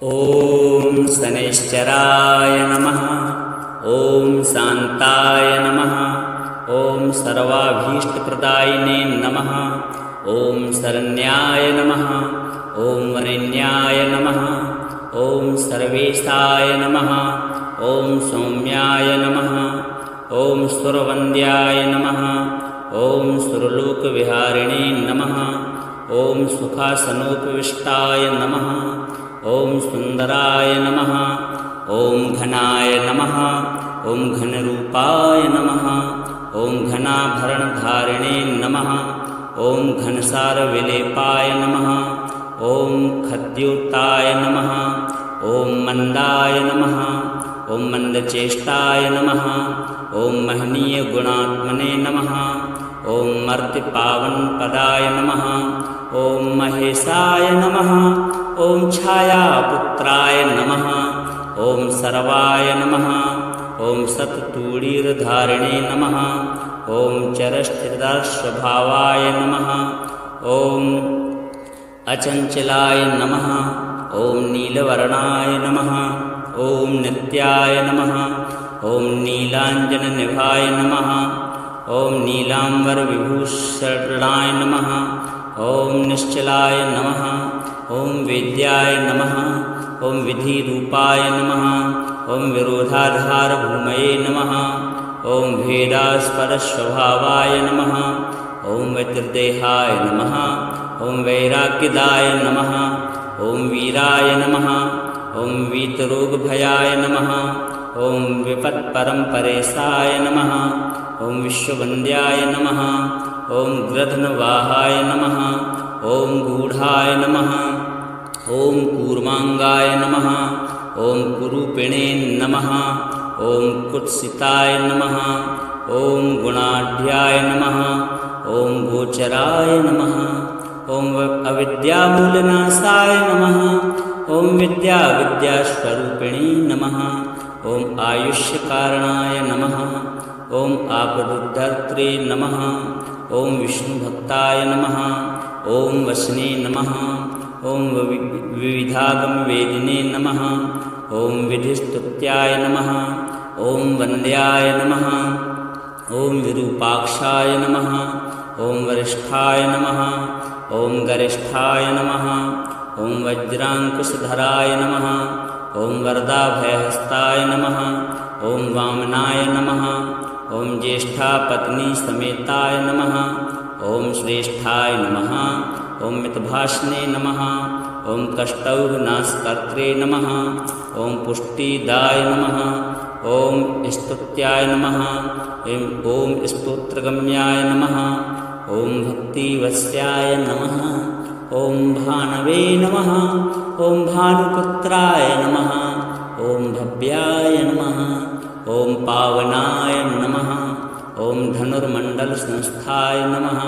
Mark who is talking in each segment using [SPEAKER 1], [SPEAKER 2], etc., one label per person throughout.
[SPEAKER 1] ॐ शनैश्चराय नमः। ॐ शान्ताय नमः। ॐ सर्वाभीष्टप्रदायिने नमः। ॐ शरण्याय नमः। ॐ वरेण्याय नमः। ॐ सर्वेशाय नमः। ॐ सौम्याय नमः। ॐ सुरवन्द्याय नमः। ॐ सुरलोकविहारिणे नमः। ॐ सुखासनोपविष्टाय नमः। ॐ सुन्दराय नमः। ॐ घनाय नमः। ॐ घनरूपाय नमः। ॐ घनाभरणधारिणे नमः। ॐ घनसारविलेपाय नमः। ॐ खद्योताय नमः। ॐ मन्दाय नमः। ॐ मन्दचेष्टाय नमः। ॐ महनीयगुणात्मने नमः। ॐ मर्त्यपावनपदाय नमः। ॐ महेशाय नमः। ॐ छायापुत्राय नमः। ॐ सर्वाय नमः। ॐ सत्तूणीरधारिणे नमः। ॐ चरस्थिरस्वभावाय नमः। ॐ अचञ्चलाय नमः। ॐ नीलवर्णाय नमः। ॐ नित्याय नमः। ॐ नीलाञ्जननिभाय नमः। ॐ नीलाम्बरविभूषणाय नमः। ॐ निश्चलाय नमः। ॐ वेद्याय नमः। ॐ विधिरूपाय नमः। ॐ विरोधाधारभूमये नमः। ॐ भेदास्पदस्वभावाय नमः। ॐ वैत्रदेहाय नमः। ॐ वैराग्यदाय नमः। ॐ वीराय नमः। ॐ वीतरोगभयाय नमः। ॐ विपत्परम्परेशाय नमः। ॐ विश्ववन्द्याय नमः। ॐ गृध्नवाहाय नमः। ॐ गूढाय नमः। ॐ कूर्मांगाय नमः। ॐ कुरूपिणे नमः। ॐ कुत्सिताय नमः। ॐ गुणाढ्याय नमः। ॐ गोचराय नमः। ॐ अविद्यामूलनाशाय नमः। ॐ विद्यास्वरूपिणे नमः। ॐ आयुष्यकारणाय नमः। ॐ आपदुद्धर्त्रे नमः। ॐ विष्णुभक्ताय नमः। ॐ वसने नमः। ॐ विविधागमवेदिने नमः। ॐ विधिस्तुत्याय नमः। ॐ वन्द्याय नमः। ॐ विरूपाक्षाय नमः। ॐ वरिष्ठाय नमः। ॐ गरिष्ठाय नमः। ॐ वज्राङ्कुशधराय नमः। ॐ वरदाभयहस्ताय नमः। ॐ वामनाय नमः। ॐ ज्येष्ठापत्नी समेताय नमः। ॐ श्रेष्ठाय नमः। ॐ मितभाषणे नमः। ॐ कष्टौघनाशकर्त्रे नमः। ॐ पुष्टिदाय नमः। ॐ स्तुत्याय नमः। ॐ स्तोत्रगम्याय नमः। ॐ भक्तिवश्याय नमः। ॐ भानवे नमः। ॐ भानुपुत्राय नमः। ॐ भव्याय नमः। ॐ पावनाय नमः। ॐ धनुर्मण्डलसंस्थाय नमः।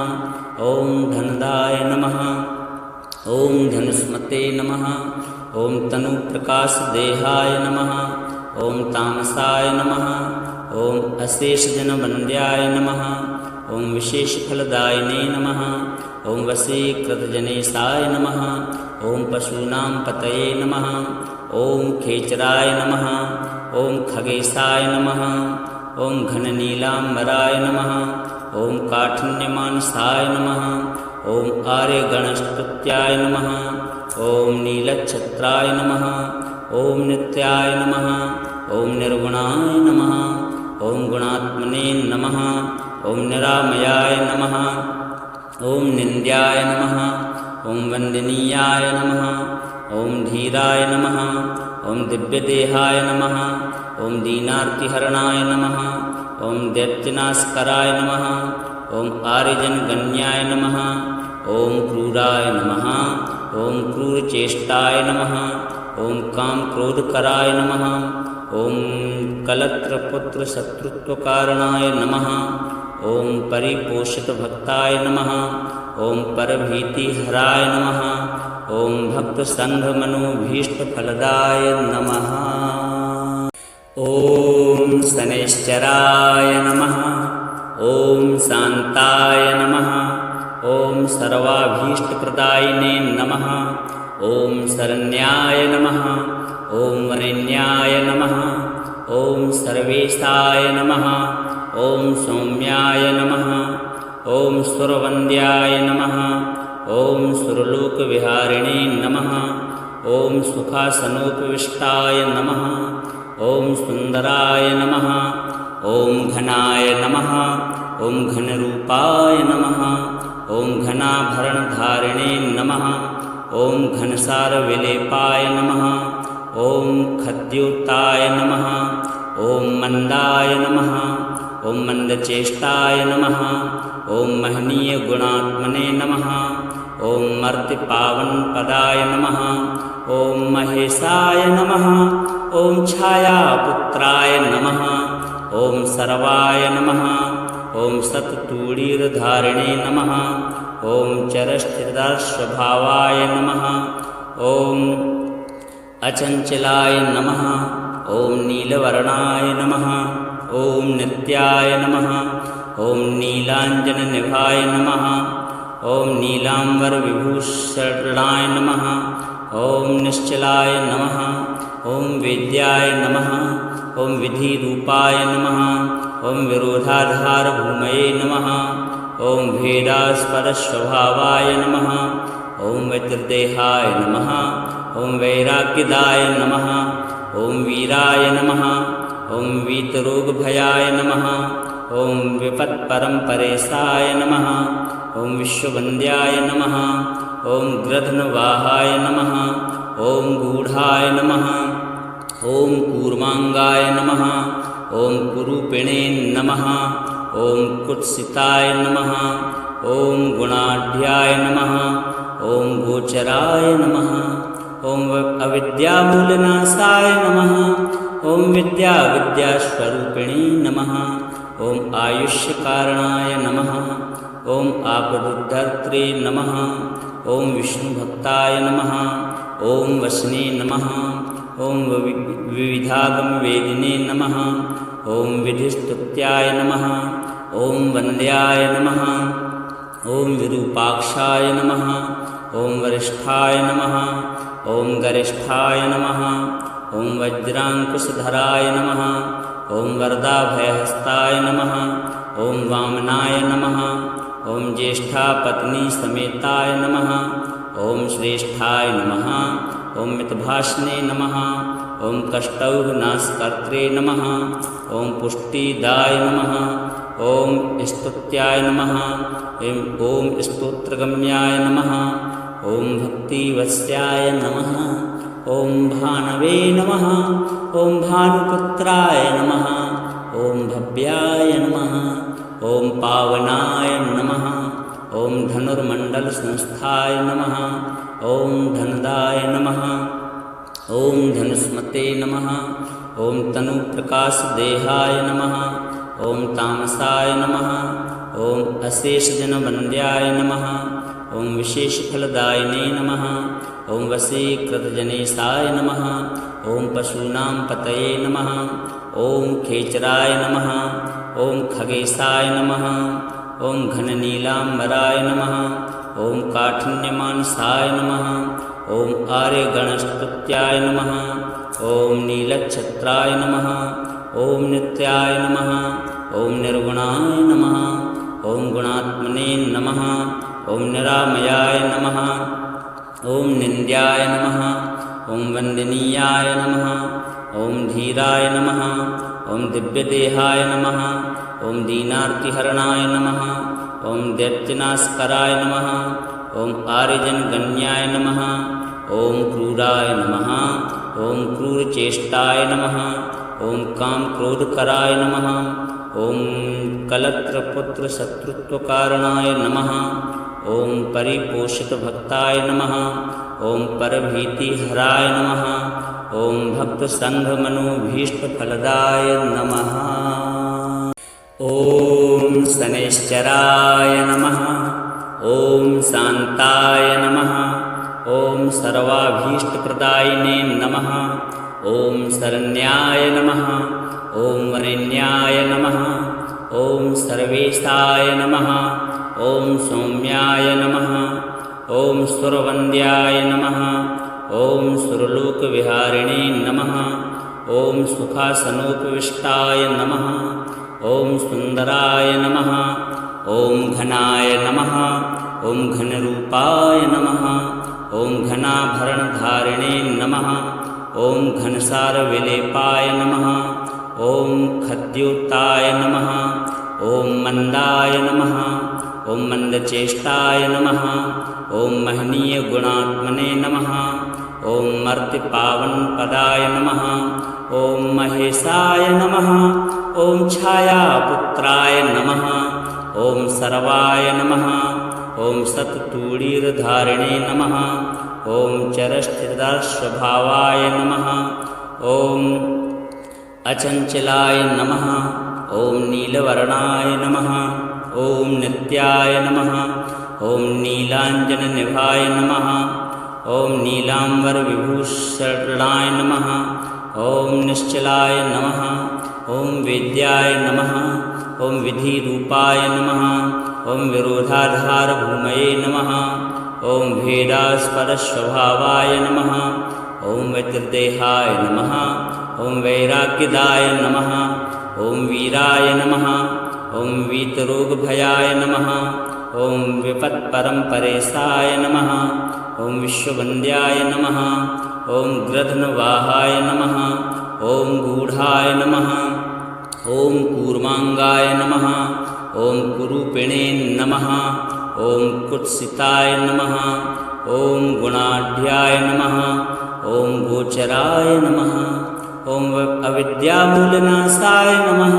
[SPEAKER 1] ॐ धनदाय नमः। ॐ धनुष्मते नमः। ॐ तनुप्रकाशदेहाय नमः। ॐ तामसाय नमः। ॐ अशेषजनवन्द्याय नमः। ॐ विशेषफलदायिने नमः। ॐ वशीकृतजनेशाय नमः। ॐ पशूनां पतये नमः। ॐ खेचराय नमः। ॐ खगेशाय नमः। ॐ घननीलाम्बराय नमः। ॐ काठिन्यमानसाय नमः। ॐ आर्यगणस्तुत्याय नमः। ॐ नीलच्छत्राय नमः। ॐ नित्याय नमः। ॐ निर्गुणाय नमः। ॐ गुणात्मने नमः। ॐ निरामयाय नमः। ॐ निन्द्याय नमः। ॐ वन्दनीयाय नमः। ॐ धीराय नमः। ॐ दिव्यदेहाय नमः। ॐ दीनार्तिहरणाय नमः। ॐ दैत्यनाशकराय नमः। ॐ आर्यजनगण्याय नमः। ॐ क्रूराय नमः। ॐ क्रूरचेष्टाय नमः। ॐ कामक्रोधकराय नमः। ॐ कलत्रपुत्रशत्रुत्वकारणाय नमः। ॐ परिपोषितभक्ताय नमः। ॐ परभीतिहराय नमः। ॐ भक्तसङ्घमनोभीष्टफलदाय नमः। ॐ शनैश्चराय नमः। ॐ शान्ताय नमः। ॐ सर्वाभीष्टप्रदायिने नमः। ॐ शरण्याय नमः ॐ वरेण्याय नमः ॐ सर्वेशाय नमः ॐ सौम्याय नमः ॐ सुरवन्द्याय नमः ॐ सुरलोकविहारिणे नमः ॐ सुखासनोपविष्टाय नमः ॐ सुन्दराय नमः ॐ घनाय नमः ॐ घनरूपाय नमः ॐ घनाभरणधारिणे नमः ॐ घनसारविलेपाय नमः ॐ खद्योताय नमः ॐ मन्दाय नमः ॐ मन्दचेष्टाय नमः ॐ महनीयगुणात्मने नमः ॐ मर्त्यपावनपदाय नमः ॐ महेशाय नमः ॐ छायापुत्राय नमः ॐ सर्वाय नमः ॐ सत्तूणीरधारिणे नमः ॐ चरस्थिरस्वभावाय नमः ॐ अचञ्चलाय नमः ॐ नीलवर्णाय नमः ॐ नित्याय नमः ॐ नीलाञ्जननिभाय नमः ॐ नीलाम्बरविभूषणाय नमः ॐ निश्चलाय नमः ॐ वेद्याय नमः ॐ विधिरूपाय नमः ॐ विरोधाधारभूमये नमः ॐ भेदास्पदस्वभावाय नमः ॐ वज्रदेहाय नमः ॐ वैराग्यदाय नमः ॐ वीराय नमः ॐ वीतरोगभयाय नमः ॐ विपत्परम्परेशाय नमः ॐ विश्ववन्द्याय नमः ॐ गृध्नवाहाय नमः ॐ गूढाय नमः ॐ कूर्माङ्गाय नमः ॐ कुरूपिणे नमः ॐ कुत्सिताय नमः ॐ गुणाढ्याय नमः ॐ गोचराय नमः ॐ अविद्यामूलनाशाय नमः ॐ विद्यास्वरूपिणे नमः ॐ आयुष्यकारणाय नमः ॐ आपदुद्धर्त्रे नमः ॐ विष्णुभक्ताय नमः ॐ वसने नमः ॐ विविधागमवेदिने नमः ॐ विधिस्तुत्याय नमः ॐ वन्द्याय नमः ॐ विरूपाक्षाय नमः ॐ वरिष्ठाय नमः ॐ गरिष्ठाय नमः ॐ वज्राङ्कुशधराय नमः ॐ वरदाभयहस्ताय नमः ॐ वामनाय नमः ॐ ज्येष्ठापत्नीसमेताय नमः ॐ श्रेष्ठाय नमः ॐ मितभाषणे नमः ॐ कष्टौघनाशकर्त्रे नमः ॐ पुष्टिदाय नमः ॐ स्तुत्याय नमः ॐ स्तोत्रगम्याय नमः ॐ भक्तिवत्स्याय नमः ॐ भानवे नमः ॐ भानुपुत्राय नमः ॐ भव्याय नमः ॐ पावनाय नमः ॐ धनुर्मण्डलसंस्थाय नमः ॐ धनदाय नमः ॐ धनुस्मते नमः ॐ तनुप्रकाशदेहाय नमः ॐ तामसाय नमः ॐ अशेषजनवन्द्याय नमः ॐ विशेषफलदायिने नमः ॐ वशीकृतजनेशाय नमः ॐ पशूनां पतये नमः ॐ खेचराय नमः ॐ खगेशाय नमः ॐ घननीलाम्बराय नमः ॐ काठिन्यमानसाय नमः ॐ आर्यगणस्तुत्याय नमः ॐ नीलच्छत्राय नमः ॐ नित्याय नमः ॐ निर्गुणाय नमः ॐ गुणात्मने नमः ॐ निरामयाय नमः ॐ निन्द्याय नमः ॐ वन्दनीयाय नमः ॐ धीराय नमः ॐ दिव्यदेहाय नमः ॐ दीनार्तिहरणाय नमः ॐ दैत्यनाशकराय नमः ॐ आर्यजनगण्याय नमः ॐ क्रूराय नमः ॐ क्रूरचेष्टाय नमः ॐ कामक्रोधकराय नमः ॐ कलत्रपुत्रशत्रुत्वकारणाय नमः ॐ परिपोषितभक्ताय नमः ॐ परभीतिहराय नमः ॐ भक्तसङ्घमनोभीष्टफलदाय नमः ॐ शनैश्चराय नमः ॐ शान्ताय नमः ॐ सर्वाभीष्टप्रदायिने नमः ॐ शरण्याय नमः ॐ वरेण्याय नमः ॐ सर्वेशाय नमः ॐ सौम्याय नमः ॐ सुरवन्द्याय नमः ॐ सुरलोकविहारिणे नमः ॐ सुखासनोपविष्टाय नमः ॐ सुन्दराय नमः ॐ घनाय नमः ॐ घनरूपाय नमः ॐ घनाभरणधारिणे नमः ॐ घनसारविलेपाय नमः ॐ खद्योताय नमः ॐ मन्दाय नमः ॐ मन्दचेष्टाय नमः ॐ महनीयगुणात्मने नमः ॐ मर्त्यपावनपदाय नमः ॐ महेशाय नमः ॐ छायापुत्राय नमः ॐ सर्वाय नमः ॐ सत्तूणीरधारिणे नमः ॐ चरस्थिरस्वभावाय नमः ॐ अचञ्चलाय नमः ॐ नीलवर्णाय नमः ॐ नित्याय नमः ॐ नीलाञ्जननिभाय नमः ॐ नीलाम्बरविभूषणाय नमः ॐ निश्चलाय नमः ॐ वेद्याय नमः ॐ विधिरूपाय नमः ॐ विरोधाधारभूमये नमः ॐ भेदास्पदस्वभावाय नमः ॐ वज्रदेहाय नमः ॐ वैराग्यदाय नमः ॐ वीराय नमः ॐ वीतरोगभयाय नमः ॐ विपत्परम्परेशाय नमः ॐ विश्ववन्द्याय नमः ॐ गृध्नवाहाय नमः ॐ गूढाय नमः ॐ कूर्माङ्गाय नमः ॐ कुरूपिणे नमः ॐ कुत्सिताय नमः ॐ गुणाढ्याय नमः ॐ गोचराय नमः ॐ अविद्यामूलनाशाय नमः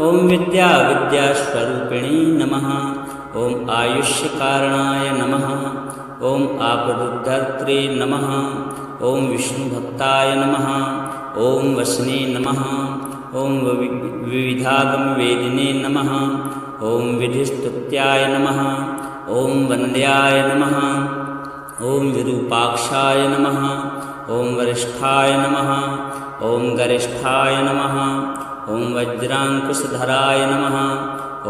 [SPEAKER 1] ॐ विद्यास्वरूपिणे नमः ॐ आयुष्यकारणाय नमः ॐ आपदुद्धर्त्रे नमः ॐ विष्णुभक्ताय नमः ॐ वसने नमः ॐ विविधागमवेदिने नमः ॐ विधिस्तुत्याय नमः ॐ वन्द्याय नमः ॐ विरूपाक्षाय नमः ॐ वरिष्ठाय नमः ॐ गरिष्ठाय नमः ॐ वज्राङ्कुशधराय नमः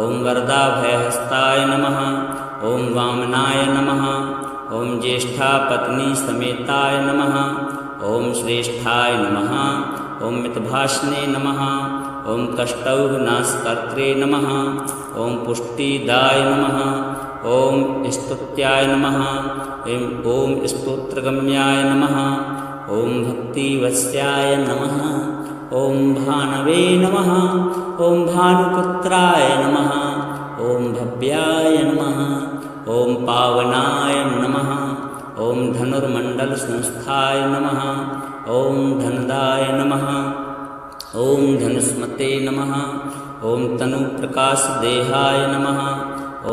[SPEAKER 1] ॐ वरदाभयहस्ताय नमः ॐ वामनाय नमः ॐ ज्येष्ठापत्नीसमेताय नमः ॐ श्रेष्ठाय नमः ॐ मितभाषणे नमः ॐ कष्टौघनाशकर्त्रे नमः ॐ पुष्टिदाय नमः ॐ स्तुत्याय नमः ॐ स्तोत्रगम्याय नमः ॐ भक्तिवत्स्याय नमः ॐ भानवे नमः ॐ भानुपुत्राय नमः ॐ भव्याय नमः ॐ पावनाय नमः ॐ धनुर्मण्डलसंस्थाय नमः ॐ धनदाय नमः ॐ धनुस्मते नमः ॐ तनुप्रकाशदेहाय नमः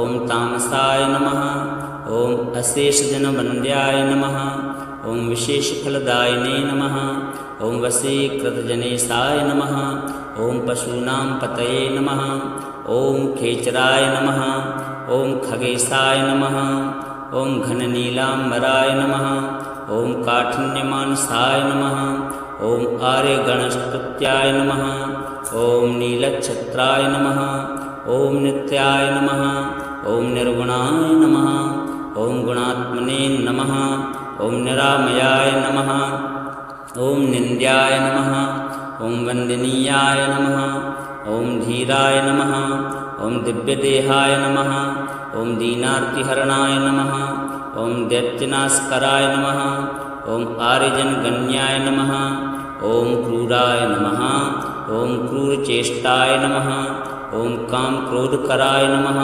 [SPEAKER 1] ॐ तामसाय नमः ॐ अशेषजनवन्द्याय नमः ॐ विशेषफलदायिने नमः ॐ वशीकृतजनेशाय नमः ॐ पशूनां पतये नमः ॐ खेचराय नमः ॐ खगेशाय नमः ॐ घननीलाम्बराय नमः ॐ काठिन्यमानसाय नमः ॐ आर्यगणस्तुत्याय नमः ॐ नीलच्छत्राय नमः ॐ नित्याय नमः ॐ निर्गुणाय नमः ॐ गुणात्मने नमः ॐ निरामयाय नमः ॐ निन्द्याय नमः ॐ वन्दनीयाय नमः ॐ धीराय नमः ॐ दिव्यदेहाय नमः ॐ दीनार्तिहरणाय नमः ॐ दैत्यनाशकराय नमः ॐ आर्यजनगण्याय नमः ॐ क्रूराय नमः ॐ क्रूरचेष्टाय नमः ॐ कामक्रोधकराय नमः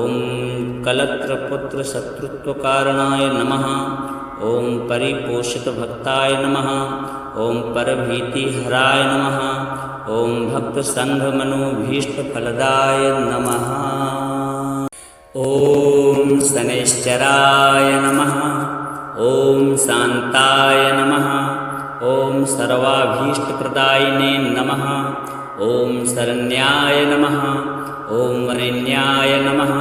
[SPEAKER 1] ॐ कलत्रपुत्रशत्रुत्वकारणाय नमः ॐ परिपोषितभक्ताय नमः ॐ परभीतिहराय नमः ॐ भक्तसङ्घमनोभीष्टफलदाय नमः ॐ शनैश्चराय नमः ॐ शान्ताय नमः ॐ सर्वाभीष्टप्रदायिने नमः ॐ शरण्याय नमः ॐ वरेण्याय नमः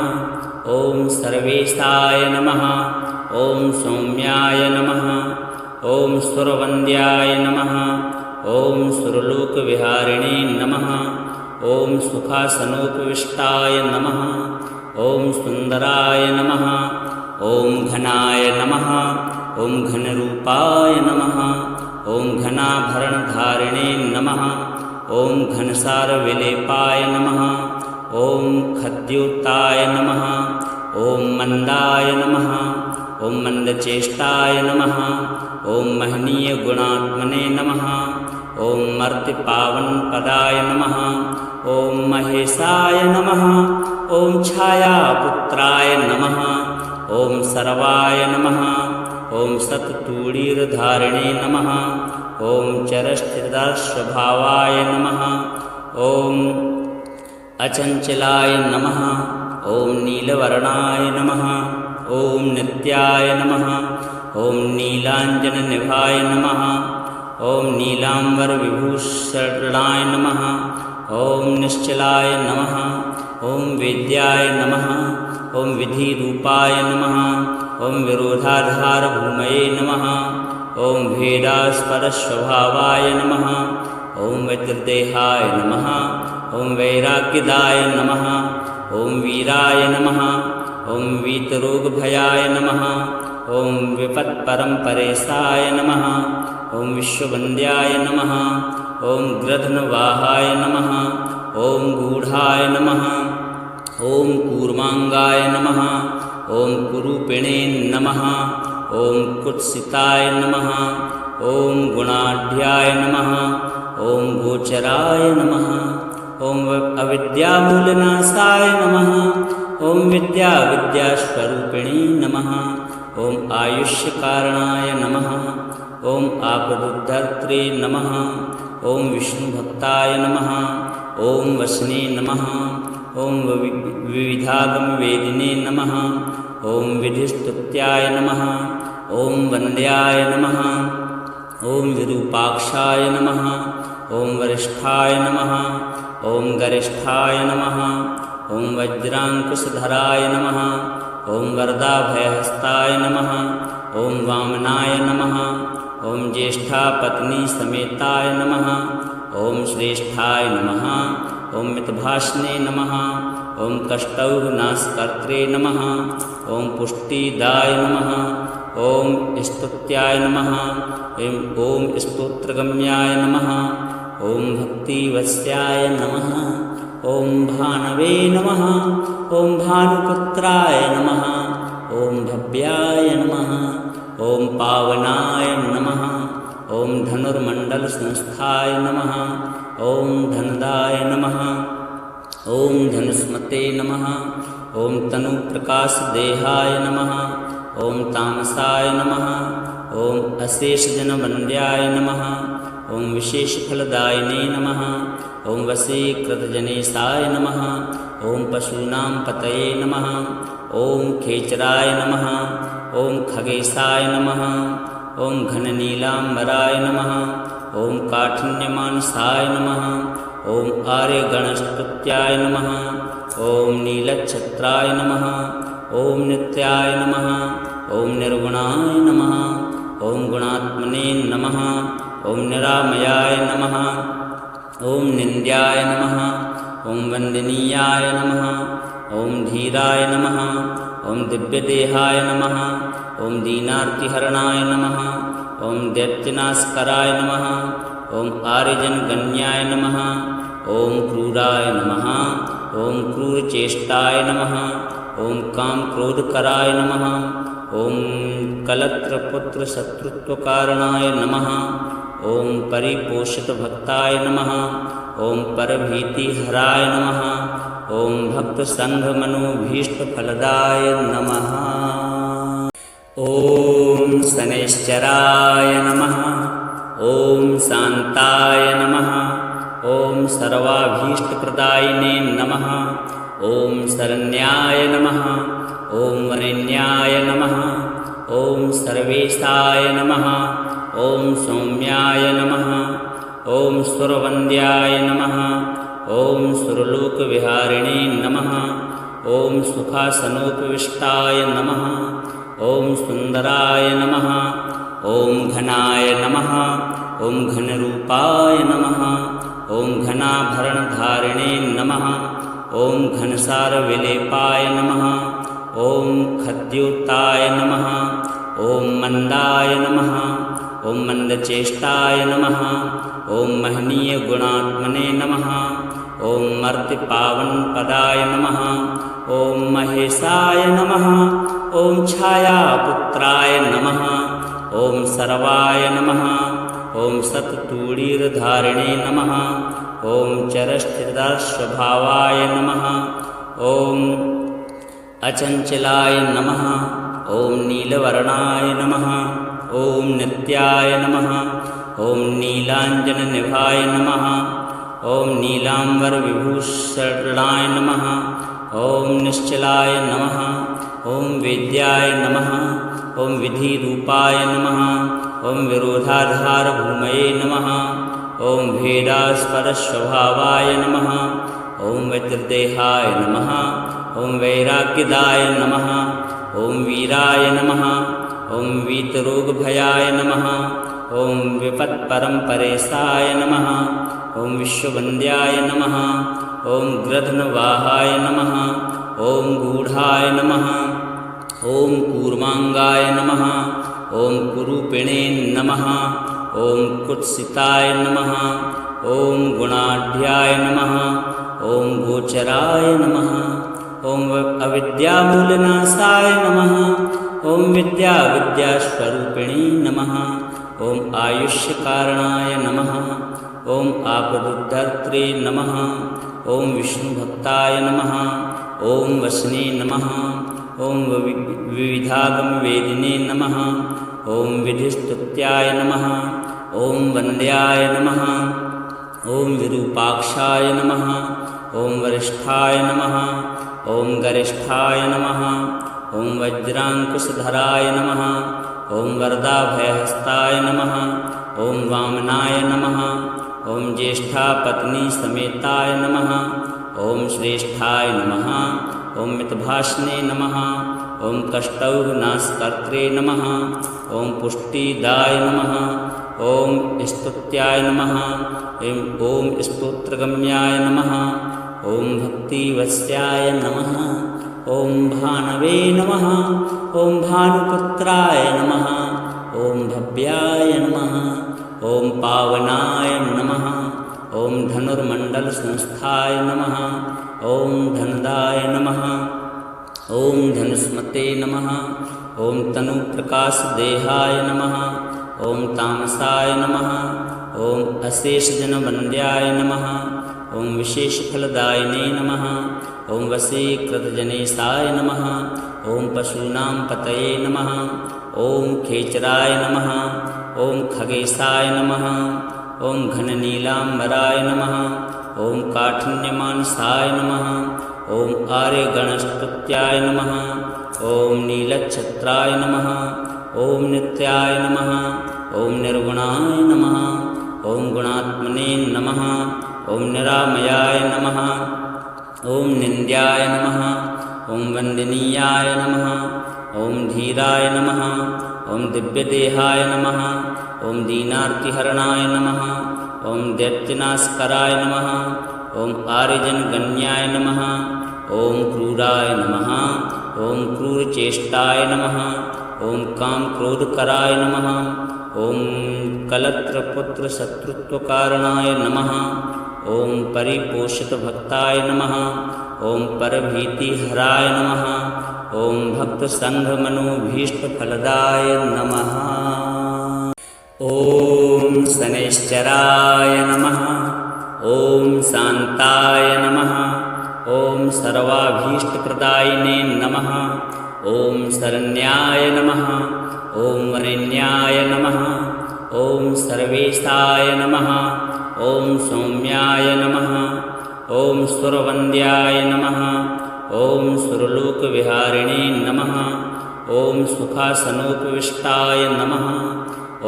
[SPEAKER 1] ॐ सर्वेशाय नमः ॐ सौम्याय नमः ॐ सुरवन्द्याय नमः ॐ सुरलोकविहारिणे नमः ॐ सुखासनोपविष्टाय नमः ॐ सुन्दराय नमः ॐ घनाय नमः ॐ घनरूपाय नमः ॐ घनाभरणधारिणे नमः ॐ घनसारविलेपाय नमः ॐ खद्योताय नमः ॐ मंदाय नमः ॐ मंदचेष्टाय नमः ॐ महनीयगुणात्मने नमः ॐ मर्त्यपावनपदाय नमः ॐ महेशाय नमः ॐ छायापुत्राय नमः ॐ सर्वाय नमः ॐ सत्तूणीरधारिणे नमः ॐ चरस्थिरस्वभावाय नमः ॐ अचञ्चलाय नमः ॐ नीलवर्णाय नमः ॐ नित्याय नमः ॐ नीलाञ्जननिभाय नमः ॐ नीलाम्बरविभूषणाय नमः ॐ निश्चलाय नमः ॐ वेद्याय नमः ॐ विधिरूपाय नमः ॐ विरोधाधारभूमये नमः ॐ भेदास्पदस्वभावाय नमः ॐ वज्रदेहाय नमः ॐ वैराग्यदाय नमः ॐ वीराय नमः ॐ वीतरोगभयाय नमः ॐ विपत्परम्परेशाय नमः ॐ विश्ववन्द्याय नमः ॐ गृध्नवाहाय नमः ॐ गूढाय नमः ॐ कूर्माङ्गाय नमः ॐ कुरूपिणे नमः ॐ कुत्सिताय नमः ॐ गुणाढ्याय नमः ॐ गोचराय नमः ॐ अविद्यामूलनाशाय नमः ॐ विद्यास्वरूपिणे नमः ॐ आयुष्यकारणाय नमः ॐ आपदुद्धर्त्रे नमः ॐ विष्णुभक्ताय नमः ॐ वसने नमः ॐ विविधागमवेदिने नमः ॐ विधिस्तुत्याय नमः ॐ वन्द्याय नमः ॐ विरूपाक्षाय नमः ॐ वरिष्ठाय नमः ॐ गरिष्ठाय नमः ॐ वज्राङ्कुशधराय नमः ॐ वरदाभयहस्ताय नमः ॐ वामनाय नमः ॐ ज्येष्ठापत्नीसमेताय नमः ॐ श्रेष्ठाय नमः ॐ मितभाषणे नमः ॐ कष्टौघनाशकर्त्रे नमः ॐ पुष्टिदाय नमः ॐ स्तुत्याय नमः ॐ स्तोत्रगम्याय नमः ॐ भक्तिवत्स्याय नमः ॐ भानवे नमः ॐ भानुपुत्राय नमः ॐ भव्याय नमः ॐ पावनाय नमः ॐ धनुर्मण्डलसंस्थाय नमः ॐ धनदाय नमः ॐ धनुष्मते नमः ॐ तनुप्रकाशदेहाय नमः ॐ तामसाय नमः ॐ अशेषजनवन्द्याय नमः ॐ विशेषफलदायिने नमः ॐ वशीकृतजनेशाय नमः ॐ पशूनां पतये नमः ॐ खेचराय नमः ॐ खगेशाय नमः ॐ घननीलाम्बराय नमः ॐ काठिन्यमानसाय नमः ॐ आर्यगणस्तुत्याय नमः ॐ नीलच्छत्राय नमः ॐ नित्याय नमः ॐ निर्गुणाय नमः ॐ गुणात्मने नमः ॐ निरामयाय नमः ॐ निन्द्याय नमः ॐ वन्दनीयाय नमः ॐ धीराय नमः ॐ दिव्यदेहाय नमः ॐ दीनार्तिहरणाय नमः ॐ दैत्यनाशकराय नमः ॐ आर्यजनगण्याय नमः ॐ क्रूराय नमः ॐ क्रूरचेष्टाय नमः ॐ कामक्रोधकराय नमः ॐ कलत्रपुत्रशत्रुत्वकारणाय नमः ॐ परिपोषितभक्ताय नमः ॐ परभीतिहराय नमः ॐ भक्तसङ्घमनोभीष्टफलदाय नमः ॐ शनैश्चराय नमः ॐ शान्ताय नमः ॐ सर्वाभीष्टप्रदायिने नमः ॐ शरण्याय नमः ॐ वरेण्याय नमः ॐ सर्वेशाय नमः ॐ सौम्याय नमः ॐ सुरवन्द्याय नमः ॐ सुरलोकविहारिणे नमः ॐ सुखासनोपविष्टाय नमः ॐ सुन्दराय नमः ॐ घनाय नमः ॐ घनरूपाय नमः ॐ घनाभरणधारिणे नमः ॐ घनसारविलेपाय नमः ॐ खद्योताय नमः ॐ मंदाय नमः ॐ मंदचेष्टाय नमः ॐ महनीय गुणात्मने नमः ॐ मर्त्यपावनपदाय नमः ॐ महेशाय नमः ॐ छायापुत्राय नमः ॐ सर्वाय नमः ॐ सत्तूणीरधारिणे नमः ॐ चरस्थितस्वभावाय नमः ॐ अचञ्चलाय नमः ॐ नीलवर्णाय नमः ॐ नित्याय नमः ॐ नीलाञ्जननिभाय नमः ॐ नीलाम्बरविभूषणाय नमः ॐ निश्चलाय नमः ॐ वेद्याय नमः ॐ विधिरूपाय नमः ॐ विरोधाधारभूमये नमः ॐ भेदास्पदस्वभावाय नमः ॐ वज्रदेहाय नमः ॐ वैराग्यदाय नमः ॐ वीराय नमः ॐ वीतरोगभयाय नमः ॐ विपत्परम्परेशाय नमः ॐ विश्ववन्द्याय नमः ॐ गृध्नवाहाय नमः ॐ गूढाय नमः ॐ कूर्माङ्गाय नमः ॐ कुरूपिणे नमः ॐ कुत्सिताय नमः ॐ गुणाढ्याय नमः ॐ गोचराय नमः ॐ अविद्यामूलनाशाय नमः ॐ विद्यास्वरूपिणे नमः ॐ आयुष्यकारणाय नमः ॐ आपदुद्धर्त्रे नमः ॐ विष्णुभक्ताय नमः ॐ वसने नमः ॐ विविधागमवेदिने नमः ॐ विधिस्तुत्याय नमः ॐ वन्द्याय नमः ॐ विरूपाक्षाय नमः ॐ वरिष्ठाय नमः ॐ गरिष्ठाय नमः ॐ वज्राङ्कुशधराय नमः ॐ वरदाभयहस्ताय नमः ॐ वामनाय नमः ॐ ज्येष्ठापत्नीसमेताय नमः ॐ श्रेष्ठाय नमः ॐ मितभाषणे नमः ॐ कष्टौघनाशकर्त्रे नमः ॐ पुष्टिदाय नमः ॐ स्तुत्याय नमः ॐ स्तोत्रगम्याय नमः ॐ भक्तिवत्स्याय नमः ॐ भानवे नमः ॐ भानुपुत्राय नमः ॐ भव्याय नमः ॐ पावनाय नमः ॐ धनुर्मण्डलसंस्थाय नमः ॐ धनदाय नमः ॐ धनुष्मते नमः ॐ तनुप्रकाशदेहाय नमः ॐ तामसाय नमः ॐ अशेषजनवन्द्याय नमः ॐ विशेषफलदायिने नमः ॐ वशीकृतजनेशाय नमः ॐ पशूनां पतये नमः ॐ खेचराय नमः ॐ खगेशाय नमः ॐ घननीलाम्बराय नमः ॐ काठिन्यमानसाय नमः ॐ आर्यगणस्तुत्याय नमः ॐ नीलच्छत्राय नमः ॐ नित्याय नमः ॐ निर्गुणाय नमः ॐ गुणात्मने नमः ॐ निरामयाय नमः ॐ निन्द्याय नमः ॐ वन्दनीयाय नमः ॐ धीराय नमः ॐ दिव्यदेहाय नमः ॐ दीनार्तिहरणाय नमः ॐ दैत्यनाशकराय नमः ॐ आर्यजनगण्याय नमः ॐ क्रूराय नमः ॐ क्रूरचेष्टाय नमः ॐ कामक्रोधकराय नमः ॐ कलत्रपुत्रशत्रुत्वकारणाय नमः ॐ परिपोषितभक्ताय नमः ॐ परभीतिहराय नमः ॐ भक्तसङ्घमनोभीष्टफलदाय नमः ॐ शनैश्चराय नमः ॐ शान्ताय नमः ॐ सर्वाभीष्टप्रदायिने नमः ॐ शरण्याय नमः ॐ वरेण्याय नमः ॐ सर्वेशाय नमः ॐ सौम्याय नमः ॐ सुरवन्द्याय नमः ॐ सुरलोकविहारिणे नमः ॐ सुखासनोपविष्टाय नमः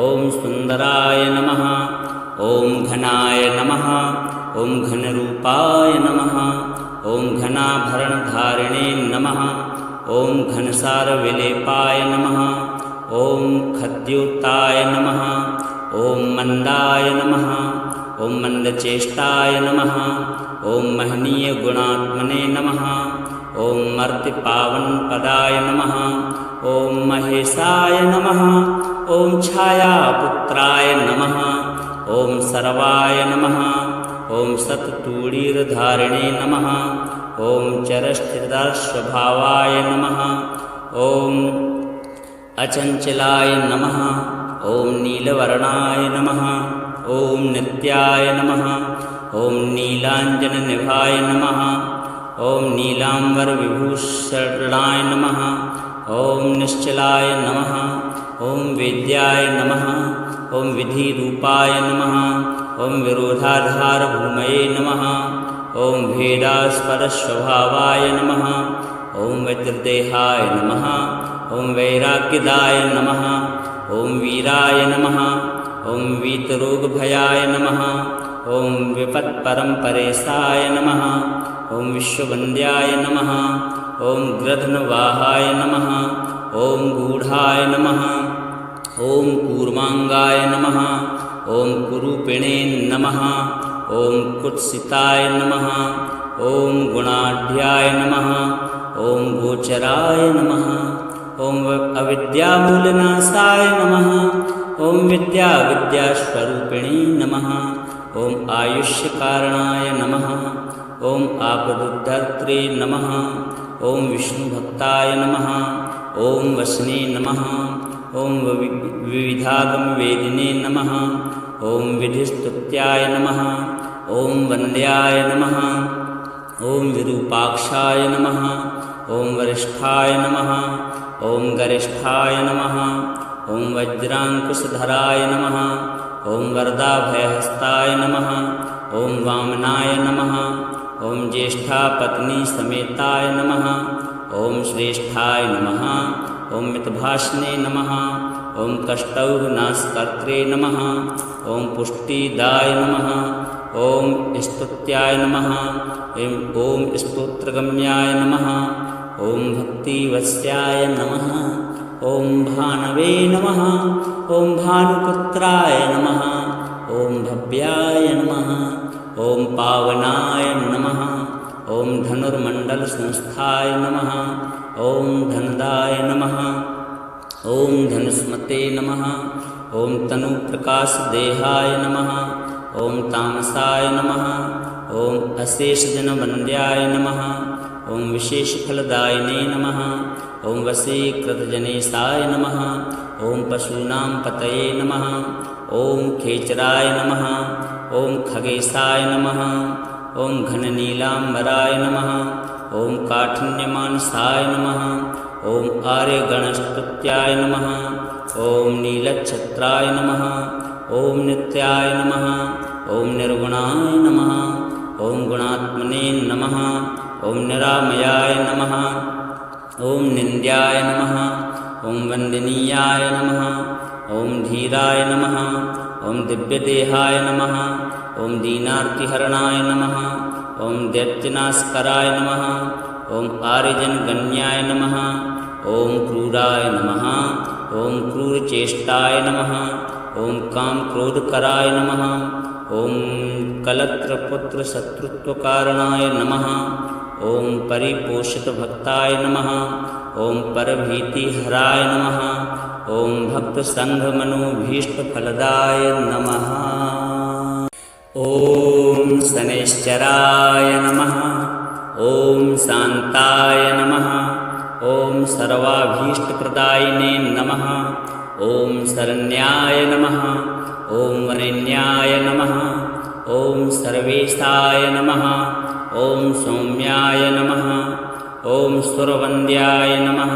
[SPEAKER 1] ॐ सुन्दराय नमः ॐ घनाय नमः ॐ घनरूपाय नमः ॐ घनाभरणधारिणे नमः ॐ घनसारविलेपाय नमः ॐ खद्योताय नमः ॐ मंदाय नमः ॐ मंदचेष्टाय नमः ॐ महनीयगुणात्मने नमः ॐ मर्त्यपावनपदाय नमः ॐ महेशाय नमः ॐ छायापुत्राय नमः ॐ सर्वाय नमः ॐ सत्तूणीरधारिणे नमः ॐ चरस्थिरस्वभावाय नमः ॐ अचञ्चलाय नमः ॐ नीलवर्णाय नमः ॐ नित्याय नमः ॐ नीलाञ्जननिभाय नमः ॐ नीलाम्बरविभूषणाय नमः ॐ निश्चलाय नमः ॐ वेद्याय नमः ॐ विधिरूपाय नमः ॐ विरोधाधारभूमये नमः ॐ भेदास्पदस्वभावाय नमः ॐ वज्रदेहाय नमः ॐ वैराग्यदाय नमः ॐ वीराय नमः ॐ वीतरोगभयाय नमः ॐ विपत्परम्परेशाय नमः ॐ विश्ववन्द्याय नमः ॐ गृध्नवाहाय नमः ॐ गूढाय नमः ॐ कूर्माङ्गाय नमः ॐ कुरूपिणे नमः ॐ कुत्सिताय नमः ॐ गुणाढ्याय नमः ॐ गोचराय नमः ॐ अविद्यामूलनाशाय नमः ॐ विद्यास्वरूपिणे नमः ॐ आयुष्यकारणाय नमः ॐ आपदुद्धर्त्रे नमः ॐ विष्णुभक्ताय नमः ॐ वसने नमः ॐ विविधागमवेदिने नमः ॐ विधिस्तुत्याय नमः ॐ वन्द्याय नमः ॐ विरूपाक्षाय नमः ॐ वरिष्ठाय नमः ॐ गरिष्ठाय नमः ॐ वज्राङ्कुशधराय नमः ॐ वरदाभयहस्ताय नमः ॐ वामनाय नमः ॐ ज्येष्ठापत्नीसमेताय नमः ॐ श्रेष्ठाय नमः ॐ मितभाषणे नमः ॐ कष्टौघनाशकर्त्रे नमः ॐ पुष्टिदाय नमः ॐ स्तुत्याय नमः ॐ स्तोत्रगम्याय नमः ॐ भक्तिवत्स्याय नमः ॐ भानवे नमः ॐ भानुपुत्राय नमः ॐ भव्याय नमः ॐ पावनाय नमः ॐ धनुर्मण्डलसंस्थाय नमः ॐ धनदाय नमः ॐ धनुस्मते नमः ॐ तनुप्रकाशदेहाय नमः ॐ तामसाय नमः ॐ अशेषजनवन्द्याय नमः ॐ विशेषफलदायिने नमः ॐ वशीकृतजनेशाय नमः ॐ पशूनां पतये नमः ॐ खेचराय नमः ॐ खगेशाय नमः ॐ घननीलाम्बराय नमः ॐ काठिन्यमानसाय नमः ॐ आर्यगणस्तुत्याय नमः ॐ नीलच्छत्राय नमः ॐ नित्याय नमः ॐ निर्गुणाय नमः ॐ गुणात्मने नमः ॐ निरामयाय नमः ॐ निन्द्याय नमः ॐ वन्दनीयाय नमः ॐ धीराय नमः ॐ दिव्यदेहाय नमः ॐ दीनार्तिहरणाय नमः ॐ दैत्यनाशकराय नमः ॐ आर्यजनगण्याय नमः ॐ क्रूराय नमः ॐ क्रूरचेष्टाय नमः ॐ कामक्रोधकराय नमः ॐ कलत्रपुत्रशत्रुत्वकारणाय नमः ॐ परिपोषितभक्ताय नमः ॐ परभीतिहराय नमः ॐ भक्तसङ्घमनोभीष्टफलदाय नमः ॐ शनैश्चराय नमः ॐ शान्ताय नमः ॐ सर्वाभीष्टप्रदायिने नमः ॐ शरण्याय नमः ॐ वरेण्याय नमः ॐ सर्वेशाय नमः ॐ सौम्याय नमः ॐ सुरवन्द्याय नमः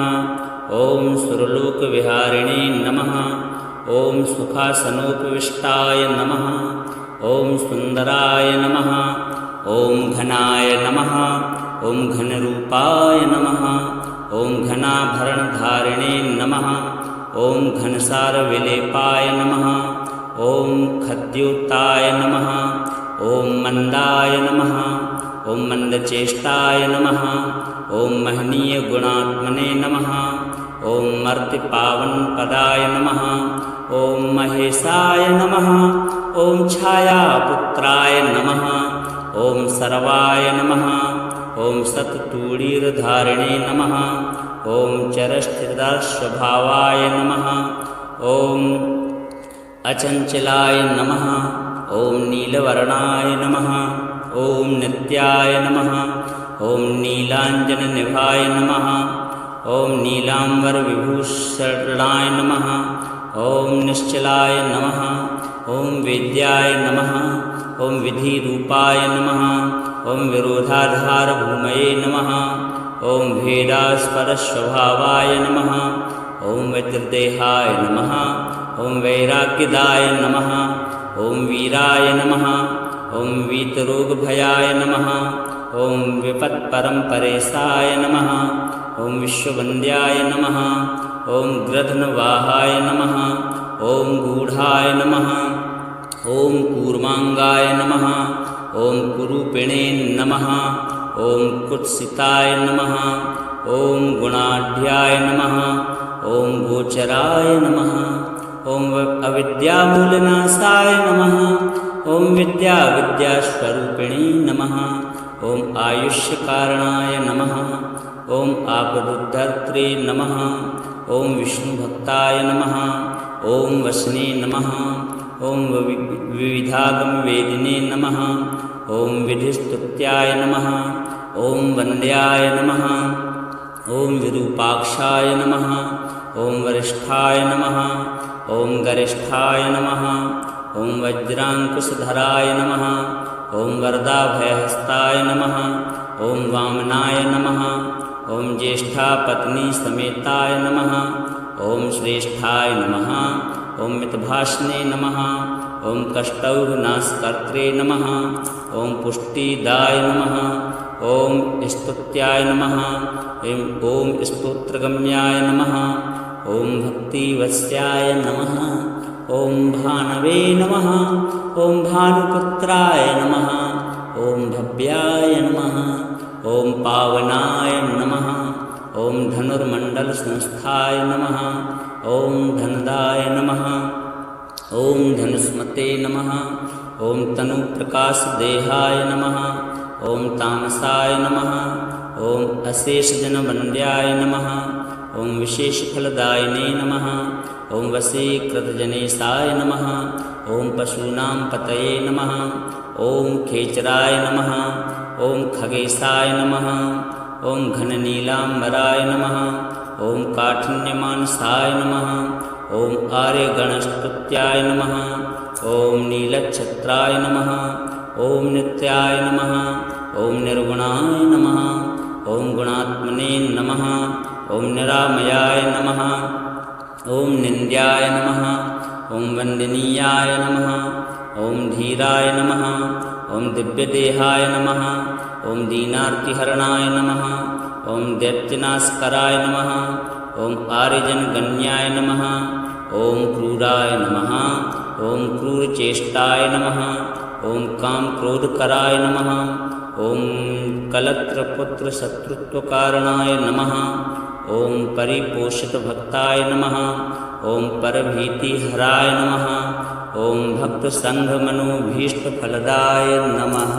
[SPEAKER 1] ॐ सुरलोकविहारिणे नमः ॐ सुखासनोपविष्टाय नमः ॐ सुन्दराय नमः ॐ घनाय नमः ॐ घनरूपाय नमः ॐ घनाभरणधारिणे नमः ॐ घनसारविलेपाय नमः ॐ खद्योताय नमः ॐ मन्दाय नमः ॐ मन्दचेष्टाय नमः ॐ महनीयगुणात्मने नमः ॐ मर्त्यपावनपदाय नमः ॐ महेशाय नमः ॐ छायापुत्राय नमः ॐ सर्वाय नमः ॐ सत्तूणीर्धारिणे नमः ॐ चरस्थिरस्वभावाय नमः ॐ अचञ्चलाय नमः ॐ नीलवर्णाय नमः ॐ नित्याय नमः ॐ नीलाञ्जननिभाय नमः ॐ नीलाम्बरविभूषणाय नमः ॐ निश्चलाय नमः ॐ वेद्याय नमः ॐ विधिरूपाय नमः ॐ विरोधाधारभूमये नमः ॐ भेदास्पदस्वभावाय नमः ॐ वज्रदेहाय नमः ॐ वैराग्यदाय नमः ॐ वीराय नमः ॐ वीतरोगभयाय नमः ॐ विपत्परम्परेशाय नमः ॐ विश्ववन्द्याय नमः ॐ गृध्नवाहाय नमः ॐ गूढाय नमः ॐ कूर्माङ्गाय नमः ॐ कुरूपिणे नमः ॐ कुत्सिताय नमः ॐ गुणाढ्याय नमः ॐ गोचराय नमः ॐ अविद्यामूलनाशाय नमः ॐ विद्यास्वरूपिणे नमः ॐ आयुष्यकारणाय नमः ॐ आपदुद्धर्त्रे नमः ॐ विष्णुभक्ताय नमः ॐ वसने नमः ॐ विविधागमवेदिने नमः ॐ विधिस्तुत्याय नमः ॐ वन्द्याय नमः ॐ विरूपाक्षाय नमः ॐ वरिष्ठाय नमः ॐ गरिष्ठाय नमः ॐ वज्राङ्कुशधराय नमः ॐ वरदाभयहस्ताय नमः ॐ वामनाय नमः ॐ ज्येष्ठापत्नीसमेताय नमः ॐ श्रेष्ठाय नमः ॐ मितभाषणे नमः ॐ कष्टौघनाशकर्त्रे नमः ॐ पुष्टिदाय नमः ॐ स्तुत्याय नमः ॐ स्तोत्रगम्याय नमः ॐ भक्तिवत्स्याय नमः ॐ भानवे नमः ॐ भानुपुत्राय नमः ॐ भव्याय नमः ॐ पावनाय नमः ॐ धनुर्मण्डलसंस्थाय नमः ॐ धनदाय नमः ॐ धनुष्मते नमः ॐ तनुप्रकाशदेहाय नमः ॐ तामसाय नमः ॐ अशेषजनवन्द्याय नमः ॐ विशेषफलदायिने नमः ॐ वशीकृतजनेशाय नमः ॐ पशूनां पतये नमः ॐ खेचराय नमः ॐ खगेशाय नमः ॐ घननीलाम्बराय नमः ॐ काठिन्यमानसाय नमः ॐ आर्यगणस्तुत्याय नमः ॐ नीलच्छत्राय नमः ॐ नित्याय नमः ॐ निर्गुणाय नमः ॐ गुणात्मने नमः ॐ निरामयाय नमः ॐ निन्द्याय नमः ॐ वन्दनीयाय नमः ॐ धीराय नमः ॐ दिव्यदेहाय नमः ॐ दीनार्तिहरणाय नमः ॐ दैत्यनाशकराय नमः ॐ आर्यजनगण्याय नमः ॐ क्रूराय नमः ॐ क्रूरचेष्टाय नमः ॐ कामक्रोधकराय नमः ॐ कलत्रपुत्रशत्रुत्वकारणाय नमः ॐ परिपोषितभक्ताय नमः ॐ परभीतिहराय नमः ॐ भक्तसङ्घमनोभीष्टफलदाय नमः।